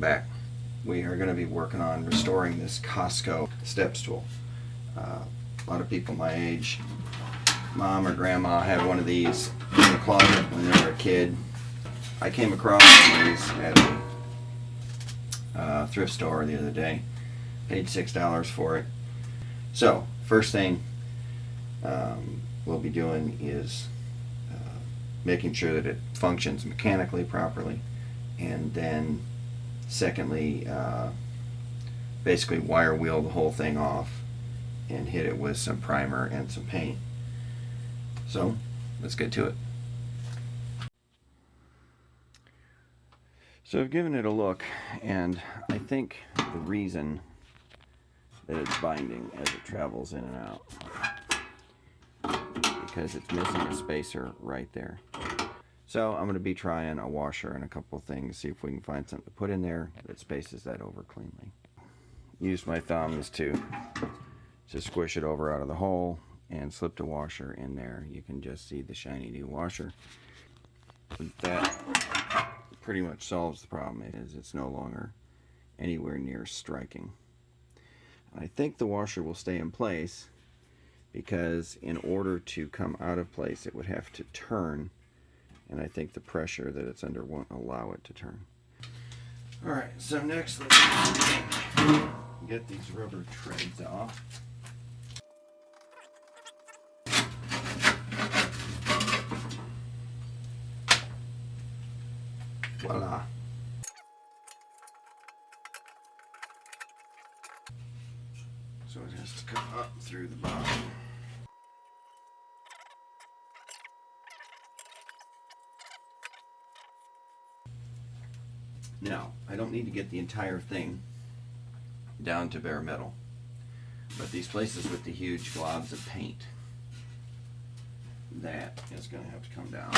back. We are going to be working on restoring this Cosco step stool. A lot of people my age, mom or grandma, had one of these in the closet when they were a kid. I came across these at a thrift store the other day. Paid $6 for it. So, first thing we'll be doing is making sure that it functions mechanically properly, and then secondly, basically wire wheel the whole thing off and hit it with some primer and some paint. So let's get to it. So I've given it a look, and I think the reason that it's binding as it travels in and out, because it's missing a spacer right there. So I'm going to be trying a washer and a couple things, see if we can find something to put in there that spaces that over cleanly. Used my thumbs to squish it over out of the hole and slipped a washer in there. You can just see the shiny new washer. That pretty much solves the problem. It's no longer anywhere near striking. I think the washer will stay in place because in order to come out of place it would have to turn, and I think the pressure that it's under won't allow it to turn. Alright, so next let's get these rubber treads off. Voila. So it has to come up through the bottom. Now, I don't need to get the entire thing down to bare metal, but these places with the huge globs of paint, that is going to have to come down.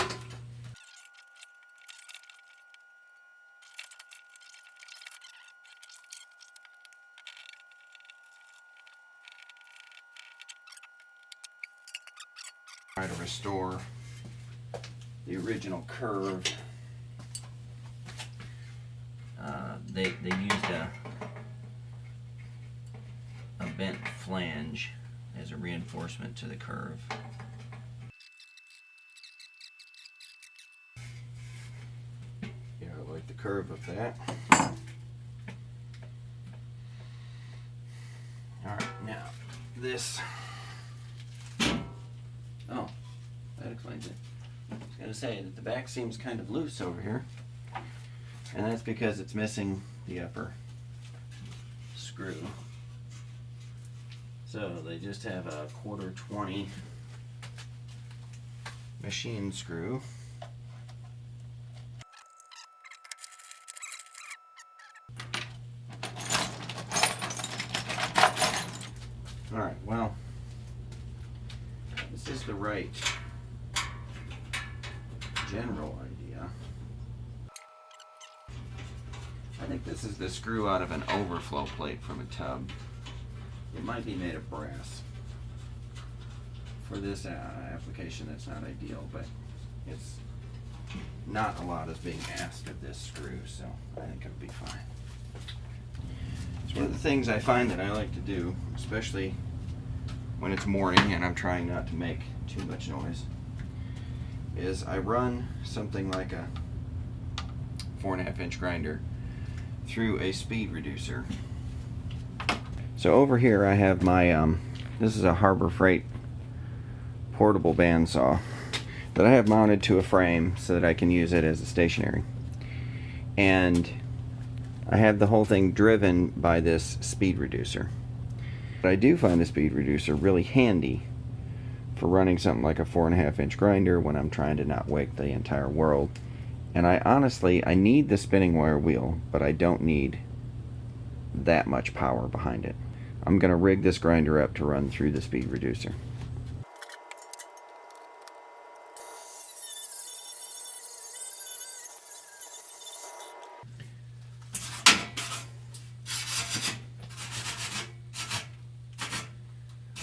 Try to restore the original curve. They used a bent flange as a reinforcement to the curve. Yeah, I like the curve of that. Alright, now this. Oh, that explains it. I was going to say that the back seems kind of loose over here, and that's because it's missing the upper screw. So they just have a 1/4-20 machine screw. Alright, well, this is the right general idea. I think this is the screw out of an overflow plate from a tub. It might be made of brass. For this application, that's not ideal, but it's not a lot is being asked of this screw, so I think it'll be fine. It's one of the things I find that I like to do, especially when it's morning and I'm trying not to make too much noise, is I run something like a 4.5-inch grinder through a speed reducer. So over here I have my, this is a Harbor Freight portable bandsaw that I have mounted to a frame so that I can use it as a stationary. And I have the whole thing driven by this speed reducer. But I do find the speed reducer really handy for running something like a 4.5-inch grinder when I'm trying to not wake the entire world. And I need the spinning wire wheel, but I don't need that much power behind it. I'm going to rig this grinder up to run through the speed reducer.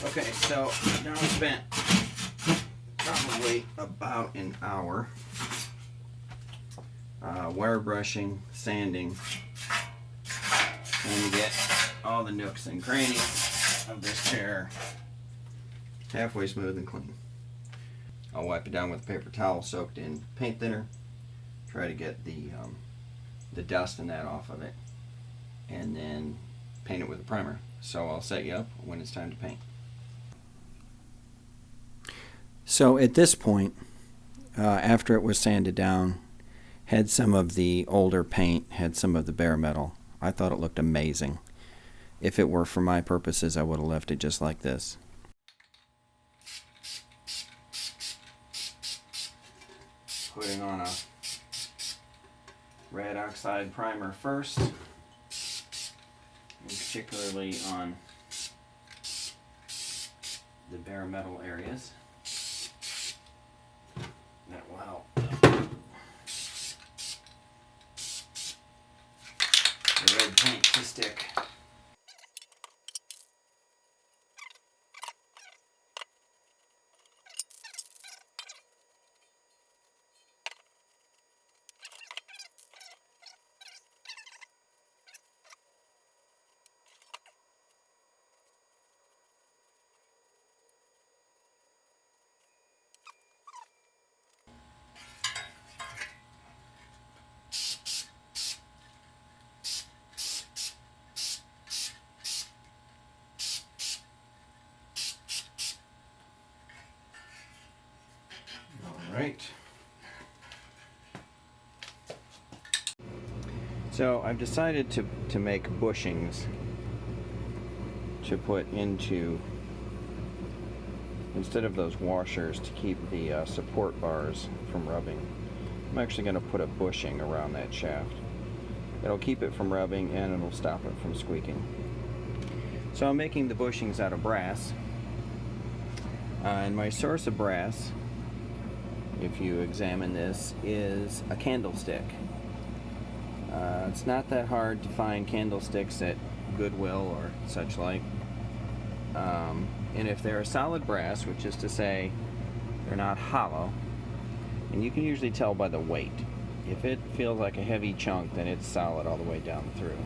Okay, so now I spent probably about an hour wire brushing, sanding, And to get all the nooks and crannies of this chair halfway smooth and clean. I'll wipe it down with a paper towel soaked in paint thinner. Try to get the dust and that off of it, and then paint it with a primer. So I'll set you up when it's time to paint. So at this point, after it was sanded down, had some of the older paint, had some of the bare metal. I thought it looked amazing. If it were for my purposes, I would have left it just like this. Putting on a red oxide primer first, and particularly on the bare metal areas. That will help the red paint to stick. Right. So I've decided to make bushings to put into, instead of those washers to keep the support bars from rubbing. I'm actually going to put a bushing around that shaft. It'll keep it from rubbing and it'll stop it from squeaking. So I'm making the bushings out of brass. And my source of brass, if you examine this, is a candlestick. It's not that hard to find candlesticks at Goodwill or such like. And if they're solid brass, which is to say they're not hollow, and you can usually tell by the weight. If it feels like a heavy chunk, then it's solid all the way down through.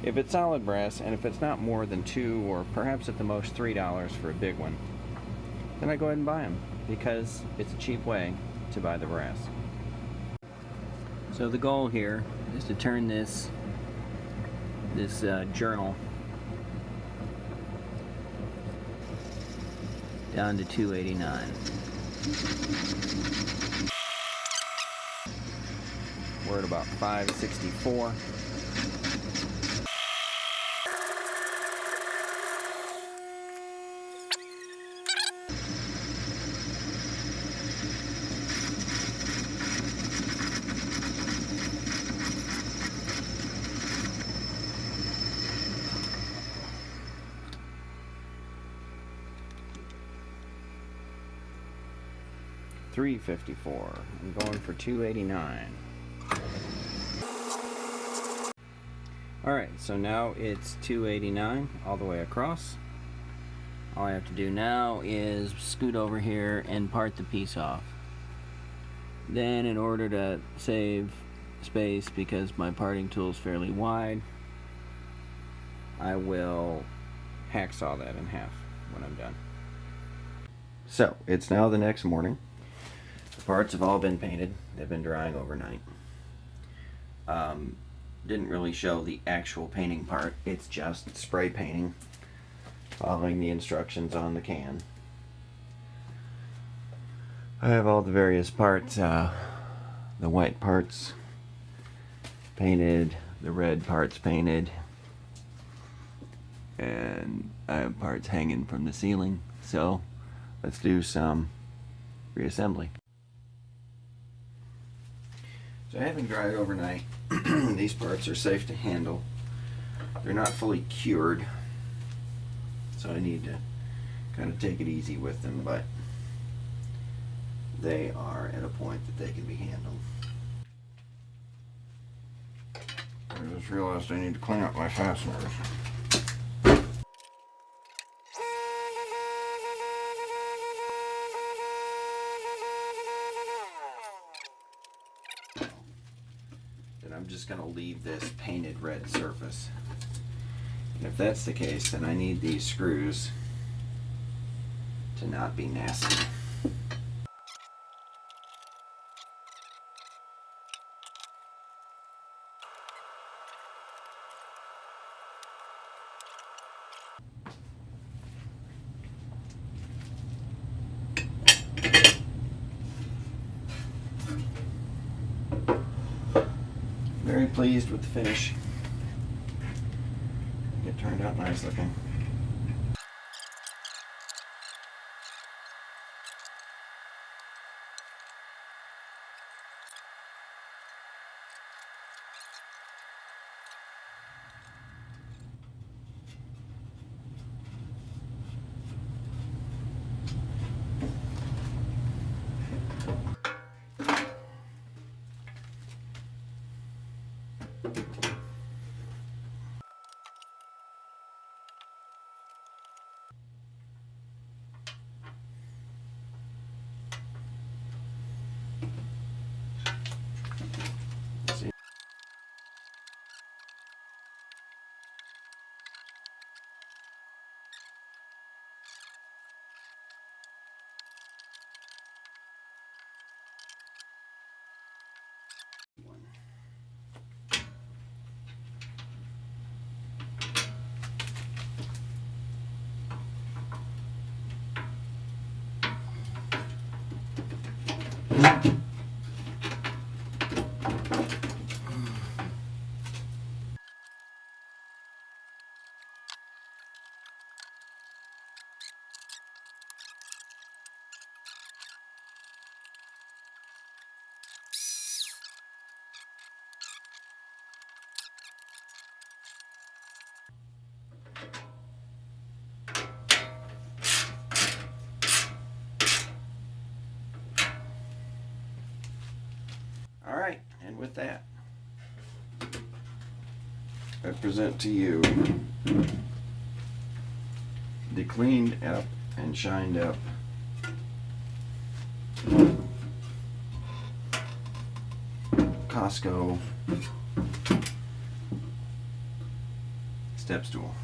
If it's solid brass, and if it's not more than $2 or perhaps at the most $3 for a big one, then I go ahead and buy them, because it's a cheap way to buy the brass. So the goal here is to turn this journal down to 289. We're at about 564. $354. I'm going for $289. Alright, so now it's $289 all the way across. All I have to do now is scoot over here and part the piece off. Then, in order to save space, because my parting tool is fairly wide, I will hacksaw that in half when I'm done. So, it's now the next morning. The parts have all been painted. They've been drying overnight. Didn't really show the actual painting part. It's just spray painting, following the instructions on the can. I have all the various parts, the white parts painted, the red parts painted, and I have parts hanging from the ceiling. So let's do some reassembly. So having dried overnight, these parts are safe to handle. They're not fully cured, so I need to kind of take it easy with them, but they are at a point that they can be handled. I just realized I need to clean up my fasteners. I'm just going to leave this painted red surface. If that's the case, then I need these screws to not be nasty. Very pleased with the finish. It turned out nice looking. See? All right, and with that, I present to you the cleaned up and shined up Cosco step stool.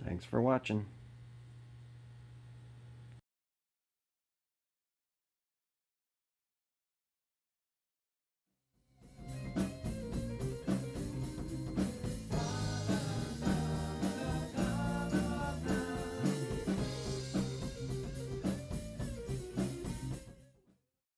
Thanks for watching.